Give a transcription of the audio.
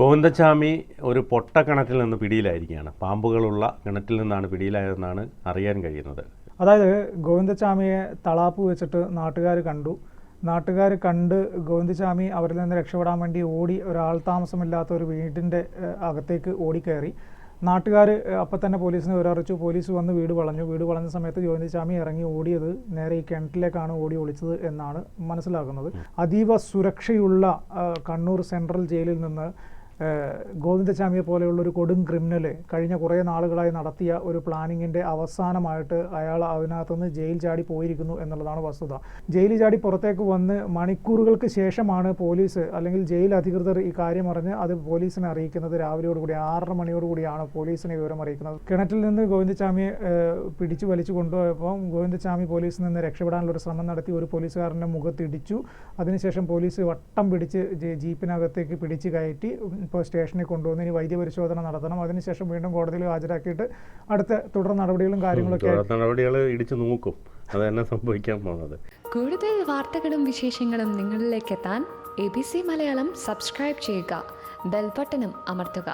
ഗോവിന്ദച്ചാമി ഒരു പൊട്ടക്കിണറ്റിൽ നിന്ന് പിടിയിലായിരിക്കുകയാണ്. പാമ്പുകളുള്ള കിണറ്റിൽ നിന്നാണ് പിടിയിലായതെന്നാണ് അറിയാൻ കഴിയുന്നത്. അതായത് ഗോവിന്ദച്ചാമിയെ തളാപ്പ് വെച്ചിട്ട് നാട്ടുകാർ കണ്ട് ഗോവിന്ദച്ചാമി അവരിൽ നിന്ന് രക്ഷപ്പെടാൻ വേണ്ടി ഓടി ഒരാൾ താമസമില്ലാത്ത ഒരു വീടിൻ്റെ അകത്തേക്ക് ഓടിക്കയറി. നാട്ടുകാർ അപ്പം തന്നെ പോലീസിനെ വിവരറിയിച്ചു. പോലീസ് വന്ന് വീട് വളഞ്ഞ സമയത്ത് ഗോവിന്ദച്ചാമി ഇറങ്ങി ഓടിയത് നേരെ ഈ കിണറ്റിലേക്കാണ് ഓടി ഒളിച്ചത് എന്നാണ് മനസ്സിലാക്കുന്നത്. അതീവ സുരക്ഷയുള്ള കണ്ണൂർ സെൻട്രൽ ജയിലിൽ നിന്ന് ഗോവിന്ദച്ചാമിയെ പോലെയുള്ളൊരു കൊടും ക്രിമിനൽ കഴിഞ്ഞ കുറേ നാളുകളായി നടത്തിയ ഒരു പ്ലാനിങ്ങിൻ്റെ അവസാനമായിട്ട് അയാൾ അതിനകത്തുനിന്ന് ജയിൽ ചാടി പോയിരിക്കുന്നു എന്നുള്ളതാണ് വസ്തുത. ജയിൽ ചാടി പുറത്തേക്ക് വന്ന് മണിക്കൂറുകൾക്ക് ശേഷമാണ് പോലീസ് അല്ലെങ്കിൽ ജയിൽ അധികൃതർ ഈ കാര്യം അറിഞ്ഞ് അത് പോലീസിനെ അറിയിക്കുന്നത്. രാവിലെയോടുകൂടി 6:30 മണിയോടുകൂടിയാണ് പോലീസിനെ വിവരം അറിയിക്കുന്നത്. കിണറ്റിൽ നിന്ന് ഗോവിന്ദച്ചാമിയെ പിടിച്ചു വലിച്ചു കൊണ്ടുപോയപ്പോൾ ഗോവിന്ദച്ചാമി പോലീസിൽ നിന്ന് രക്ഷപ്പെടാനുള്ളൊരു ശ്രമം നടത്തി ഒരു പോലീസുകാരൻ്റെ മുഖത്തിടിച്ചു. അതിനുശേഷം പോലീസ് വട്ടം പിടിച്ച് ജീപ്പിനകത്തേക്ക് പിടിച്ച് കയറ്റി ഇപ്പോൾ സ്റ്റേഷനിൽ കൊണ്ടുവന്ന് ഇനി വൈദ്യപരിശോധന നടത്തണം. അതിനുശേഷം വീണ്ടും കോടതിയിൽ ഹാജരാക്കിയിട്ട് അടുത്ത തുടർ നടപടികളും കാര്യങ്ങളൊക്കെ ഇടിച്ചു നോക്കും. അത് തന്നെ സംഭവിക്കാൻ പോകുന്നത്. കൂടുതൽ വാർത്തകളും വിശേഷങ്ങളും നിങ്ങളിലേക്ക് എത്താൻ ABC മലയാളം സബ്സ്ക്രൈബ് ചെയ്യുക, ബെൽ ബട്ടണും അമർത്തുക.